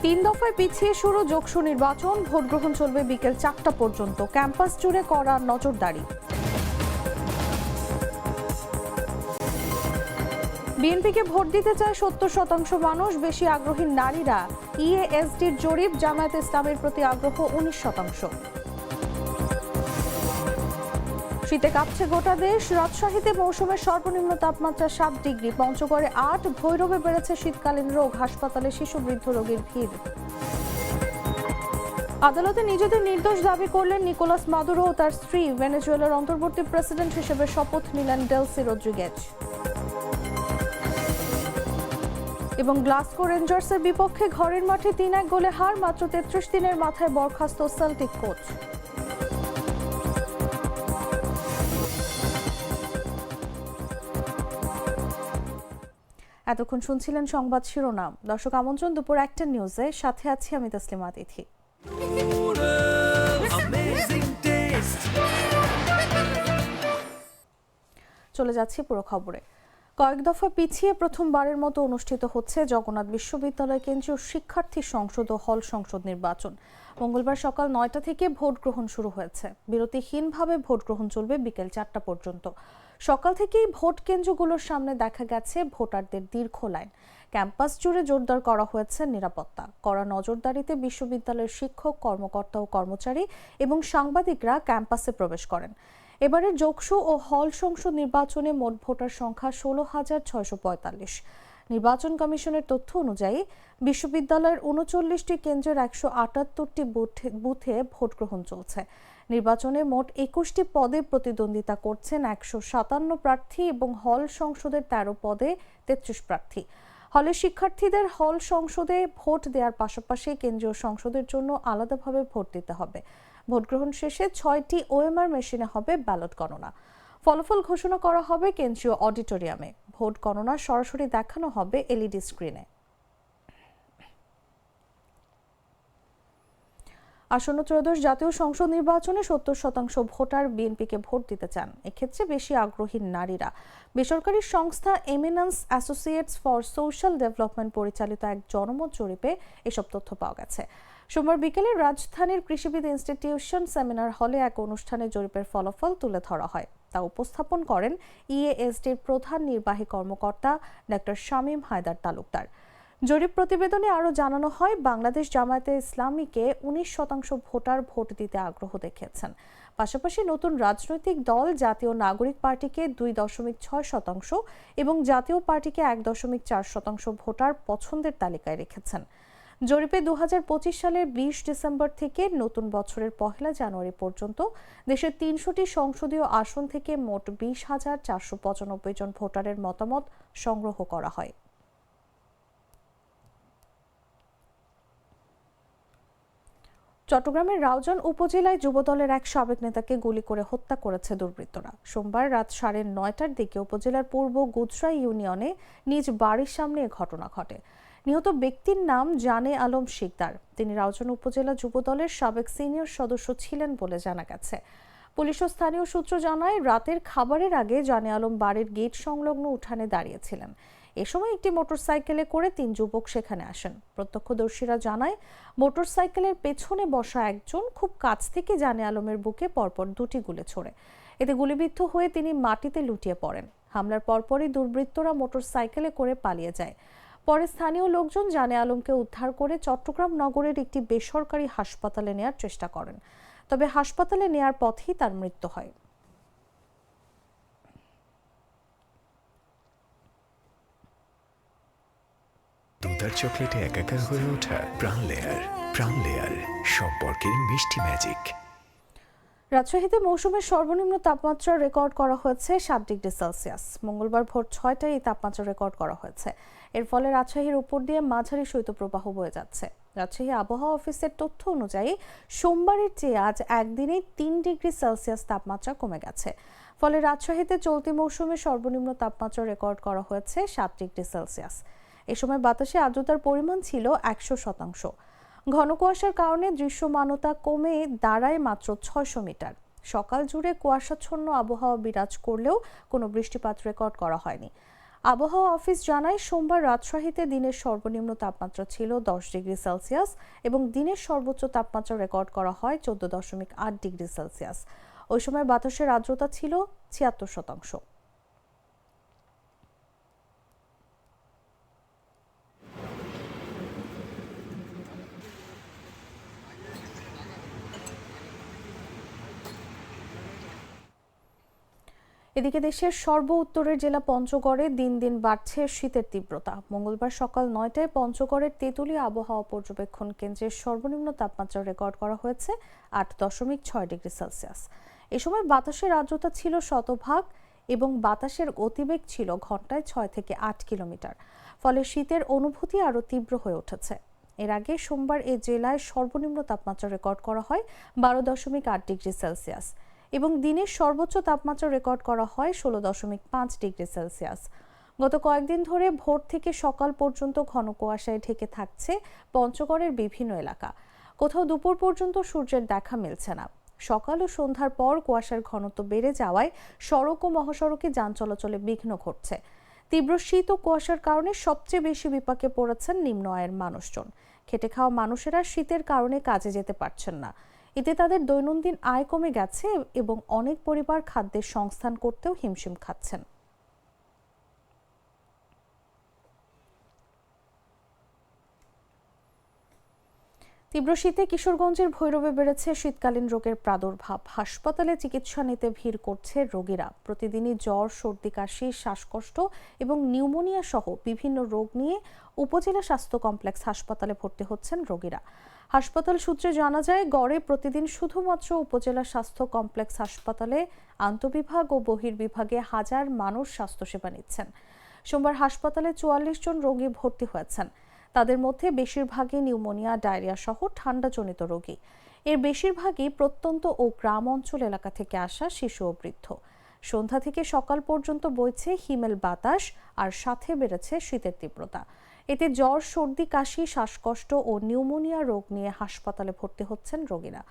তিন দফায় পিছিয়ে শুরু যোগসু নির্বাচন, ভোট গ্রহণ চলবে বিকেল 4টা পর্যন্ত। ক্যাম্পাস জুড়ে কড়া নজরদারি। বিএনপিকে ভোট দিতে চায় 70% মানুষ, বেশি আগ্রহী নারীরা। ইএএসডির জরিপ, জামায়াতে ইসলামের প্রতি আগ্রহ 19%। শীতে কাঁপছে গোটা দেশ। রাজশাহীতে মৌসুমের সর্বনিম্ন তাপমাত্রা 7 ডিগ্রি, পঞ্চগড়ে 8, ভৈরবে বেড়েছে শীতকালীন রোগ, হাসপাতালে শিশু বৃদ্ধ রোগীর ভিড়। আদালতে নিজেদের নির্দোষ দাবি করলেন নিকোলাস মাদুরো ও তার স্ত্রী। ভেনেজুয়েলার অন্তর্বর্তী প্রেসিডেন্ট হিসেবে শপথ নিলেন ডেলসি রদ্রিগেজ। এবং গ্লাসগো রেঞ্জার্সের বিপক্ষে ঘরের মাঠে 3-1 গোলে হার, মাত্র 33 দিনের মাথায় বরখাস্ত সেল্টিক কোচ। এতক্ষণ শুনছিলেন সংবাদ শিরোনাম। দর্শক, আমন্ত্রণ দুপুর 1টা নিউজে, সাথে আছি আমি তাসলিমা তিথি। চলে যাচ্ছি পুরো খবরে। কয়েক দফা পিছিয়ে প্রথমবারের মতো অনুষ্ঠিত হচ্ছে জগন্নাথ বিশ্ববিদ্যালয় কেন্দ্রীয় শিক্ষার্থী সংসদ ও হল সংসদ নির্বাচন। মঙ্গলবার সকাল 9টা থেকে ভোট গ্রহণ শুরু হয়েছে। বিরতিহীনভাবে ভোট গ্রহণ চলবে বিকেল 4টা পর্যন্ত। সকাল থেকেই ভোট কেন্দ্রগুলোর সামনে দেখা গেছে ভোটারদের দীর্ঘ লাইন। ক্যাম্পাস জুড়ে জোরদার করা হয়েছে নিরাপত্তা। কড়া নজরদারিতে বিশ্ববিদ্যালয়ের শিক্ষক, কর্মকর্তা ও কর্মচারী এবং সাংবাদিকরা ক্যাম্পাসে প্রবেশ করেন। এবারের যোগসু ও হল সংসদ নির্বাচনে মোট ভোটার সংখ্যা 16,645। নির্বাচন কমিশনের তথ্য অনুযায়ী বিশ্ববিদ্যালয়ের 39টি কেন্দ্রের 178টি বুথে ভোট গ্রহণ চলছে। নির্বাচনে মোট 21টি পদে প্রতিদ্বন্দ্বিতা করছেন 157 প্রার্থী এবং হল সংসদের 13 পদে 33 প্রার্থী। হলের শিক্ষার্থীদের হল সংসদে ভোট দেওয়ার পাশাপাশি কেন্দ্রীয় সংসদের জন্য আলাদাভাবে ভোট দিতে হবে। ভোট গ্রহণ শেষে 6টি ওএমআর মেশিনে হবে ব্যালট গণনা। ফলাফল ঘোষণা করা হবে কেন্দ্রীয় অডিটোরিয়ামে। ভোট গণনা সরাসরি দেখানো হবে এলইডি স্ক্রিনে। আসন্ন ত্রয়োদশ জাতীয় সংসদ নির্বাচনে 70% ভোটার বিএনপিকে ভোট দিতে চান। এক্ষেত্রে বেশি আগ্রহী নারীরা। বেসরকারি সংস্থা eminence associates for social development পরিচালিত এক জনমত জরিপে এসব তথ্য পাওয়া গেছে। সোমবার বিকেলে রাজধানীর কৃষিবিদ ইনস্টিটিউশন সেমিনার হলে এক অনুষ্ঠানে জরিপের ফলাফল তুলে ধরা হয়। তা উপস্থাপন করেন ইএএসডির প্রধান নির্বাহী কর্মকর্তা ডক্টর শামীম হায়দার তালুকদার। জরিপ প্রতিবেদনে আরও জানানো হয়, বাংলাদেশ জামায়াতে ইসলামীকে 19% ভোটার ভোট দিতে আগ্রহ দেখিয়েছেন। পাশাপাশি নতুন রাজনৈতিক দল জাতীয় নাগরিক পার্টিকে 2.6% এবং জাতীয় পার্টিকে 1.4% ভোটার পছন্দের তালিকায় রেখেছেন। জরিপে 2025 সালের 20 ডিসেম্বর থেকে নতুন বছরের 1 জানুয়ারি পর্যন্ত দেশের 300টি সংসদীয় আসন থেকে মোট 20,495 জন ভোটারের মতামত সংগ্রহ করা হয়। চট্টগ্রামের রাউজান উপজেলায় যুবদলের এক সাবেক নেতাকে গুলি করে হত্যা করেছে দুর্বৃত্তরা। সোমবার রাত 9:30টার দিকে উপজেলার পূর্ব গুজরা ইউনিয়নে নিজ বাড়ির সামনে এ ঘটনা ঘটে। নিহত ব্যক্তির নাম জানে আলম শিকদার। তিনি রাউজান উপজেলা যুবদলের সাবেক সিনিয়র সদস্য ছিলেন বলে জানা গেছে। পুলিশ ও স্থানীয় সূত্র জানায়, রাতের খাবারের আগে জানে আলম বাড়ির গেট সংলগ্ন উঠানে দাঁড়িয়েছিলেন। এ সময় একটি মোটরসাইকেলে করে 3 যুবক সেখানে আসেন। প্রত্যক্ষদর্শীরা জানায়, মোটরসাইকেলের পেছনে বসা একজন খুব কাছ থেকে জানে আলমের বুকে পরপর 2টি গুলি ছোড়ে। এতে গুলিবিদ্ধ হয়ে তিনি মাটিতে লুটিয়ে পড়েন। হামলার পরপরই দুর্বৃত্তরা মোটরসাইকেলে করে পালিয়ে যায়। পরে স্থানীয় লোকজন জানে আলমকে উদ্ধার করে চট্টগ্রাম নগরের একটি বেসরকারি হাসপাতালে নেয়ার চেষ্টা করেন। তবে হাসপাতালে নেয়ার পথেই তার মৃত্যু হয়। দুধার চকলেটে একাকার হয়ে ওঠা প্রাণ লেয়ার সম্পর্কের মিষ্টি ম্যাজিক। রাজশাহীতে মৌসুমের সর্বনিম্ন তাপমাত্রা রেকর্ড করা হয়েছে 7 ডিগ্রি সেলসিয়াস। মঙ্গলবার ভোর 6টায় এই তাপমাত্রা রেকর্ড করা হয়েছে। এর ফলে রাজশাহীর উপর দিয়ে মাঝারি শৈত্যপ্রবাহ বয়ে যাচ্ছে। রাজশাহী আবহাওয়া অফিসের তথ্য অনুযায়ী সোমবারের চেয়ে আজ একদিনে 3 ডিগ্রি সেলসিয়াস তাপমাত্রা কমে গেছে। ফলে রাজশাহীতে চলতি মৌসুমে সর্বনিম্ন তাপমাত্রা রেকর্ড করা হয়েছে 7 ডিগ্রি সেলসিয়াস। এ সময় বাতাসে আর্দ্রতার পরিমাণ ছিল 100%। ঘন কুয়াশার কারণে দৃশ্যমানতা কমে দাঁড়ায় মাত্র 600 মিটার। সকাল জুড়ে কুয়াশাচ্ছন্ন আবহাওয়া বিরাজ করলেও কোনো বৃষ্টিপাত রেকর্ড করা হয়নি। আবহাওয়া অফিস জানায় সোমবার রাজশাহীতে দিনের সর্বনিম্ন তাপমাত্রা ছিল 10 ডিগ্রি সেলসিয়াস এবং দিনের সর্বোচ্চ তাপমাত্রা রেকর্ড করা হয় 14.8 ডিগ্রি সেলসিয়াস। ওই সময় বাতাসের আর্দ্রতা ছিল 76%। এদিকে দেশের সর্ব উত্তরের জেলা পঞ্চগড়ে দিন দিন বাড়ছে শীতের তীব্রতা। মঙ্গলবার সকাল 9টায় পঞ্চগড়ের তেঁতুলিয়া আবহাওয়া পর্যবেক্ষণ কেন্দ্রের সর্বনিম্ন তাপমাত্রা রেকর্ড করা হয়েছে 8.6 ডিগ্রি সেলসিয়াস। এ সময় বাতাসের আর্দ্রতা ছিল শতভাগ এবং বাতাসের গতিবেগ ছিল ঘন্টায় 6 থেকে 8 কিলোমিটার। ফলে শীতের অনুভূতি আরও তীব্র হয়ে উঠেছে। এর আগে সোমবার এই জেলায় সর্বনিম্ন তাপমাত্রা রেকর্ড করা হয় 12.8 ডিগ্রি সেলসিয়াস এবং দিনের সর্বোচ্চ তাপমাত্রা রেকর্ড করা হয় 16.5 ডিগ্রি সেলসিয়াস। গত কয়েকদিন ধরে ভোর থেকে সকাল পর্যন্ত ঘন কুয়াশায় ঢেকে থাকছে পঞ্চগড়ের বিভিন্ন এলাকা। কোথাও দুপুর পর্যন্ত সূর্যের দেখা মিলছে না। সকাল ও সন্ধ্যার পর কুয়াশার ঘনত্ব বেড়ে যাওয়ায় সড়ক ও মহাসড়কে যান চলাচলে বিঘ্ন ঘটছে। তীব্র শীত ও কুয়াশার কারণে সবচেয়ে বেশি বিপাকে পড়েছেন নিম্ন আয়ের মানুষজন। খেটে খাওয়া মানুষেরা শীতের কারণে কাজে যেতে পারছেন না। এতে তাদের দৈনন্দিন আয় কমে গেছে এবং অনেক পরিবার খাদ্যের সংস্থান করতেও হিমশিম খাচ্ছেন। তীব্র শীতে কিশোরগঞ্জের ভৈরবে বেড়েছে শীতকালীন রোগের প্রাদুর্ভাব। হাসপাতালে চিকিৎসা নিতে ভিড় করছে রোগীরা। প্রতিদিনই জ্বর, সর্দি, কাশি, শ্বাসকষ্ট এবং নিউমোনিয়া সহ বিভিন্ন রোগ নিয়ে উপজেলা স্বাস্থ্য কমপ্লেক্স হাসপাতালে ভর্তি হচ্ছেন রোগীরা। হাসপাতাল সূত্রে জানা যায়, গড়ে প্রতিদিন শুধুমাত্র উপজেলা স্বাস্থ্য কমপ্লেক্স হাসপাতালে আন্তঃবিভাগ ও বহির্বিভাগে 1000 মানুষ স্বাস্থ্যসেবা নিচ্ছেন। সোমবার হাসপাতালে 44 জন রোগী ভর্তি হয়েছেন। তাদের মধ্যে বেশিরভাগই নিউমোনিয়া, ডায়রিয়া সহ ঠান্ডাজনিত রোগী। এর বেশিরভাগই প্রত্যন্ত ও গ্রাম অঞ্চল এলাকা থেকে আসা শিশু ও বৃদ্ধ। সন্ধ্যা থেকে সকাল পর্যন্ত বইছে হিমেল বাতাস আর সাথে বেড়েছে শীতের তীব্রতা। এতে জ্বর, সর্দি, কাশি, শ্বাসকষ্ট ও নিউমোনিয়া রোগ নিয়ে হাসপাতালে ভর্তি হচ্ছেন রোগীরা।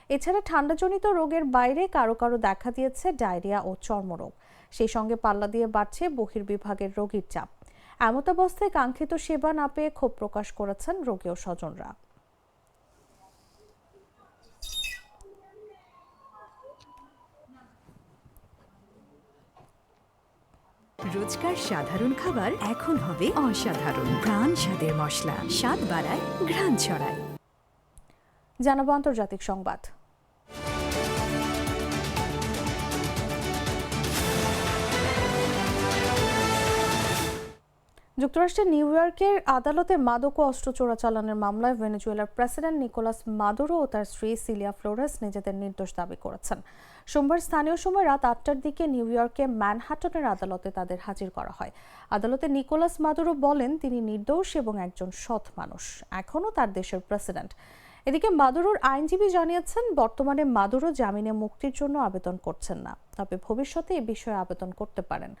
এছাড়া ঠান্ডাজনিত রোগের বাইরে কারো কারো দেখা দিয়েছে ডায়রিয়া ও চর্মরোগ। সেই সঙ্গে পাল্লা দিয়ে বাড়ছে বহির্বিভাগের রোগীর চাপ। এমতাবস্থায় কাঙ্ক্ষিত সেবা না পেয়ে ক্ষোভ প্রকাশ করেছেন রোগী ও স্বজনরা। রোজকার সাধারণ খাবার এখন হবে অসাধারণ। প্রাণ স্বাদের মশলা, স্বাদ বাড়ায়, ঘ্রাণ ছড়ায়। জানাবো আন্তর্জাতিক সংবাদ। যুক্তরাষ্ট্রের নিউ ইয়র্কের আদালতে মাদক ও অস্ত্র চোরাচালানের মামলায় ভেনেজুয়েলার প্রেসিডেন্ট নিকোলাস মাদুরো ও তার স্ত্রী সিলিয়া ফ্লোরেস নিজেদের নির্দোষ দাবি করেছেন। সোমবার স্থানীয় সময় রাত 8টার দিকে নিউ ইয়র্কে ম্যানহাটনের আদালতে তাদের হাজির করা হয়। আদালতে নিকোলাস মাদুরো বলেন তিনি নির্দোষ এবং একজন সৎ মানুষ, এখনও তার দেশের প্রেসিডেন্ট। এদিকে মাদুরোর আইনজীবী জানিয়েছেন, বর্তমানে মাদুরো জামিনে মুক্তির জন্য আবেদন করছেন না, তবে ভবিষ্যতে এ বিষয়ে আবেদন করতে পারেন।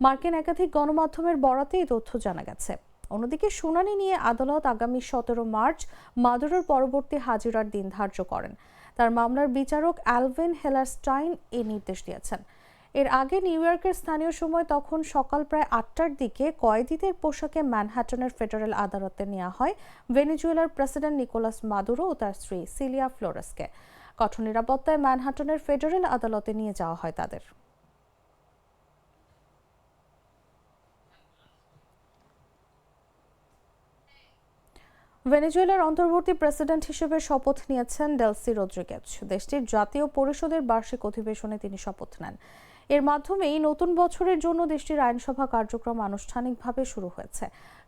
মার্কিন একাধিক গণমাধ্যমের বরাতে এই তথ্য জানা গেছে। অন্যদিকে শুনানি নিয়ে আদালত আগামী 17 মার্চ মাদুরোর পরবর্তী হাজিরার দিন ধার্য করেন। তার মামলার বিচারক অ্যালভিন হেলারস্টাইন এই নির্দেশ দিয়েছেন। এর আগে নিউ ইয়র্কের স্থানীয় সময় তখন সকাল প্রায় 8টার দিকে কয়েদিদের পোশাকে ম্যানহাটনের ফেডারেল আদালতে নেওয়া হয় ভেনেজুয়েলার প্রেসিডেন্ট নিকোলাস মাদুরো ও তার স্ত্রী সিলিয়া ফ্লোরেসকে। কঠোর নিরাপত্তায় ম্যানহাটনের ফেডারেল আদালতে নিয়ে যাওয়া হয় তাদের। ভেনেজুয়েলার অন্তর্বর্তী প্রেসিডেন্ট হিসেবে শপথ নিয়েছেন ডেলসি রদ্রিগেজ। দেশটির জাতীয় পরিষদের বার্ষিক অধিবেশনে তিনি শপথ নেন। এর মাধ্যমেই নতুন বছরের জন্য দেশটির আইনসভা কার্যক্রম আনুষ্ঠানিকভাবে শুরু হয়েছে।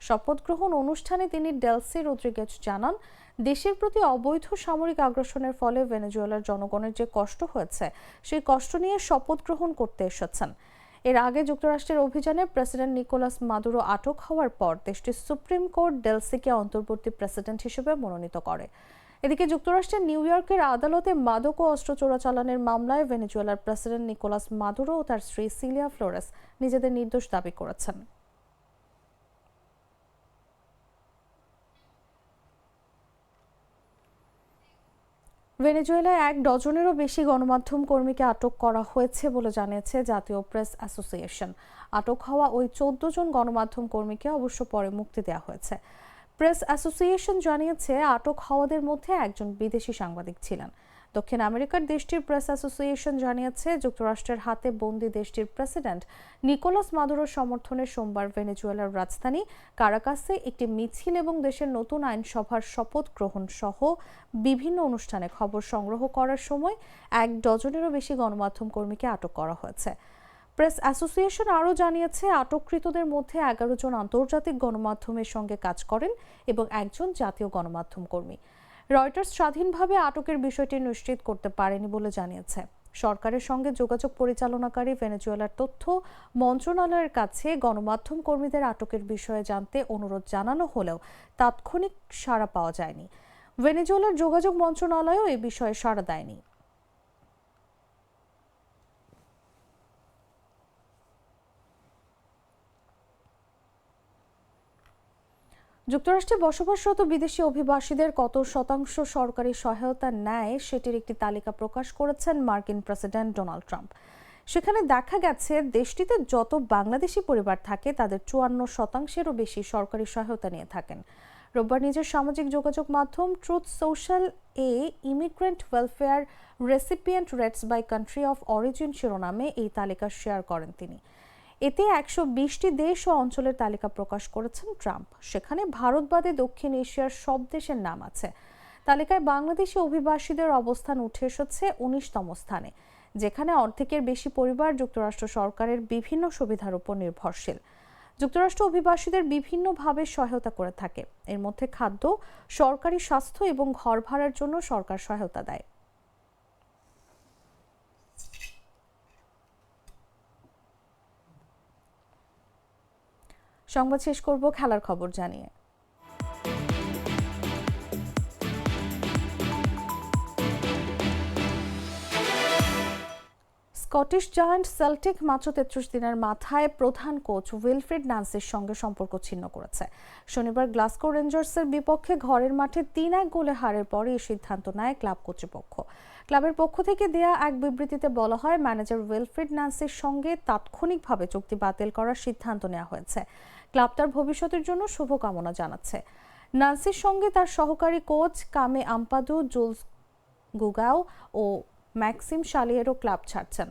শপথ গ্রহণ অনুষ্ঠানে তিনি ডেলসি রদ্রিগেজ জানান, দেশের প্রতি অবৈধ সামরিক আগ্রাসনের ফলে ভেনেজুয়েলার জনগণের যে কষ্ট হয়েছে, সেই কষ্ট নিয়ে শপথ গ্রহণ করতে এসেছেন। এর আগে যুক্তরাষ্ট্রের অভিযানে প্রেসিডেন্ট নিকোলাস মাদুরো আটক হওয়ার পর দেশটির সুপ্রিম কোর্ট ডেলসিকে অন্তর্বর্তী প্রেসিডেন্ট হিসেবে মনোনীত করে। এদিকে যুক্তরাষ্ট্রের নিউ ইয়র্কের আদালতে মাদক ও অস্ত্র চোরাচালানের মামলায় ভেনেজুয়েলার প্রেসিডেন্ট নিকোলাস মাদুরো ও তার স্ত্রী সিলিয়া ফ্লোরেস নিজেদের নির্দোষ দাবি করেছেন। ভেনেজুয়েলায় 1 ডজনেরও বেশি গণমাধ্যম কর্মীকে আটক করা হয়েছে বলে জানিয়েছে জাতীয় প্রেস অ্যাসোসিয়েশন। আটক হওয়া ওই 14 জন গণমাধ্যম কর্মীকে অবশ্য পরে মুক্তি দেওয়া হয়েছে। প্রেস অ্যাসোসিয়েশন জানিয়েছে আটক হওয়াদের মধ্যে একজন বিদেশি সাংবাদিক ছিলেন। দক্ষিণ আমেরিকার দেশটির প্রেস অ্যাসোসিয়েশন জানিয়েছে যুক্তরাষ্ট্রের হাতে বন্দী দেশটির প্রেসিডেন্ট নিকোলাস মাদুরোর সমর্থনে সোমবার ভেনেজুয়েলার রাজধানী কারাকাসে একটি মিছিল এবং দেশের নতুন আইনসভার শপথ গ্রহণ সহ বিভিন্ন অনুষ্ঠানে খবর সংগ্রহ করার সময় 1 ডজনেরও বেশি গণমাধ্যম কর্মীকে আটক করা হয়েছে। প্রেস অ্যাসোসিয়েশন আরও জানিয়েছে আটককৃতদের মধ্যে 11 জন আন্তর্জাতিক গণমাধ্যমের সঙ্গে কাজ করেন এবং একজন জাতীয় গণমাধ্যম কর্মী। রয়টার্স স্বাধীনভাবে আটকের বিষয়টি নিশ্চিত করতে পারেনি বলে জানিয়েছে। সরকারের সঙ্গে যোগাযোগ পরিচালনাকারী ভেনেজুয়েলার তথ্য মন্ত্রণালয়ের কাছে গণমাধ্যম কর্মীদের আটকের বিষয়ে জানতে অনুরোধ জানানো হলেও তাৎক্ষণিক সাড়া পাওয়া যায়নি। ভেনেজুয়েলার যোগাযোগ মন্ত্রণালয়ও এ বিষয়ে সাড়া দেয়নি। যুক্তরাষ্ট্রে বসবাসরত বিদেশি অভিবাসীদের কত শতাংশ সরকারি সহায়তা নেয় সেটির একটি তালিকা প্রকাশ করেছেন মার্কিন প্রেসিডেন্ট ডোনাল্ড ট্রাম্প। সেখানে দেখা গেছে দেশটিতে যত বাংলাদেশি পরিবার থাকে তাদের 54%-এরও বেশি সরকারি সহায়তা নিয়ে থাকেন। রোববার নিজের সামাজিক যোগাযোগ মাধ্যম Truth Social immigrant welfare recipient rates by country of origin শিরোনামে এই তালিকা শেয়ার করেন তিনি। এতে 120টি দেশ ও অঞ্চলের তালিকা প্রকাশ করেছেন ট্রাম্প। সেখানে ভারত বাদে দক্ষিণ এশিয়ার সব দেশের নাম আছে। তালিকায় বাংলাদেশি অভিবাসীদের অবস্থান উঠে এসেছে 19তম স্থানে, যেখানে অর্ধেকের বেশি পরিবার যুক্তরাষ্ট্র সরকারের বিভিন্ন সুবিধার উপর নির্ভরশীল। যুক্তরাষ্ট্র অভিবাসীদের বিভিন্নভাবে সহায়তা করে থাকে। এর মধ্যে খাদ্য, সরকারি স্বাস্থ্য এবং ঘর ভাড়ার জন্য সরকার সহায়তা দেয়। সংবাদ শেষ করব খেলার খবর জানিয়ে। স্কটিশ জায়ান্ট সেল্টিক মাত্র 33 দিনের মাথায় প্রধান কোচ উইলফ্রেড ন্যান্সির সঙ্গে সম্পর্ক ছিন্ন করেছে। শনিবার গ্লাসগো রেঞ্জার্সের বিপক্ষে ঘরের মাঠে 3-1 গোলে হারের পরে এই সিদ্ধান্ত নেয় ক্লাব কর্তৃপক্ষ। ক্লাবের পক্ষ থেকে দেয়া এক বিবৃতিতে বলা হয়, ম্যানেজার উইলফ্রেড ন্যান্সির সঙ্গে তাৎক্ষণিকভাবে চুক্তি বাতিল করার সিদ্ধান্ত নেওয়া হয়েছে। ক্লাব তার ভবিষ্যতের জন্য শুভকামনা জানাচ্ছে। ন্যান্সির সঙ্গে তার সহকারী কোচ কামে আম্পাদু, জুলস গুগাও ও ম্যাক্সিম শালিয়েরও ক্লাব ছাড়ছেন।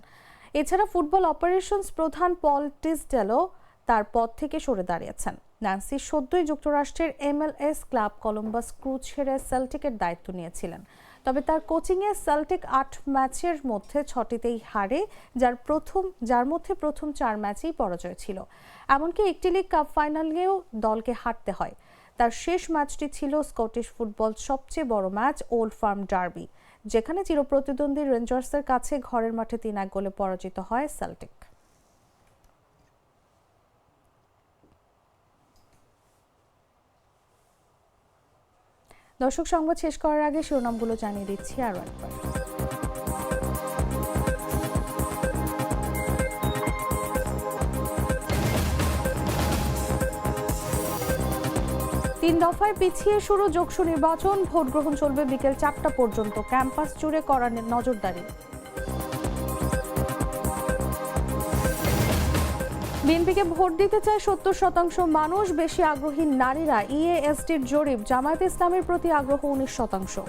এছাড়া ফুটবল অপারেশনস প্রধান পল টিসডেলও তার পদ থেকে সরে দাঁড়িয়েছেন। ন্যান্সি সদ্যই যুক্তরাষ্ট্রের MLS ক্লাব কলম্বাস ক্রু ছেড়ে সেল্টিকের দায়িত্ব নিয়েছিলেন। তবে তার কোচিংয়ে সেল্টিক 8 ম্যাচের মধ্যে 6টিতেই হারে, যার মধ্যে প্রথম 4 ম্যাচেই পরাজয় ছিল। এমনকি একটি লিগ কাপ ফাইনালেও দলকে হারতে হয়। তার শেষ ম্যাচটি ছিল স্কটিশ ফুটবল সবচেয়ে বড় ম্যাচ ওল্ড ফার্ম ডার্বি, যেখানে চিরপ্রতিদ্বন্দ্বী রেঞ্জার্সের কাছে ঘরের মাঠে 3-1 গোলে পরাজিত হয় সেল্টিক। দর্শক, সংবাদ শেষ করার আগে শিরোনামগুলো জানিয়ে দিচ্ছি আরও একবার। তিন দফায় পিছিয়ে শুরু যোগসু নির্বাচন, ভোট গ্রহণ চলবে বিকেল 4টা পর্যন্ত। ক্যাম্পাস জুড়ে কড়া নজরদারি। বিএনপিকে ভোট দিতে চায় 70% মানুষ, বেশি আগ্রহী নারীরা। ইএএসটির জরিপ, জামায়াতে ইসলামের প্রতি আগ্রহ 19%।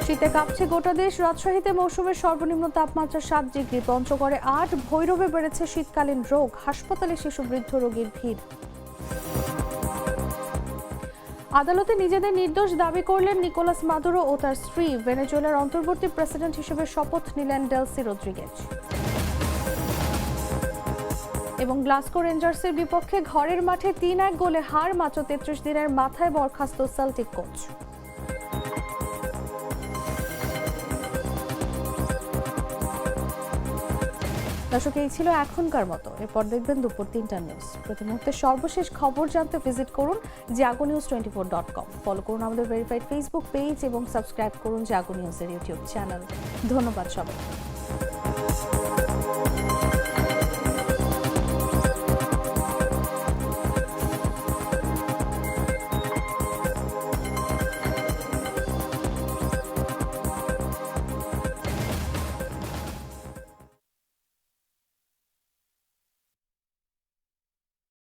শীতে কাঁপছে গোটা দেশ, রাজশাহীতে মৌসুমের সর্বনিম্ন তাপমাত্রা 7 ডিগ্রি, পঞ্চগড়ে 8, ভৈরবে বেড়েছে শীতকালীন রোগ, হাসপাতালে শিশু বৃদ্ধ রোগীর ভিড়। আদালতে নিজেদের নির্দোষ দাবি করলেন নিকোলাস মাদুরো ও তার স্ত্রী। ভেনেজুয়েলার অন্তর্বর্তী প্রেসিডেন্ট হিসেবে শপথ নিলেন ডেলসি রদ্রিগেজ। এবং গ্লাসগো রেঞ্জার্সের বিপক্ষে ঘরের মাঠে 3-1 গোলে হার, মাত্র 33 দিনের মাথায় বরখাস্ত সেল্টিক কোচ। দর্শক, এই ছিল এখনকার মতো। এরপর দেখবেন দুপুর 3টার নিউজ। প্রতি মুহূর্তে সর্বশেষ খবর জানতে ভিজিট করুন jagonews24.com। ফলো করুন আমাদের ভেরিফাইড ফেসবুক পেজ এবং সাবস্ক্রাইব করুন জাগো নিউজের ইউটিউব চ্যানেল। ধন্যবাদ সবাই।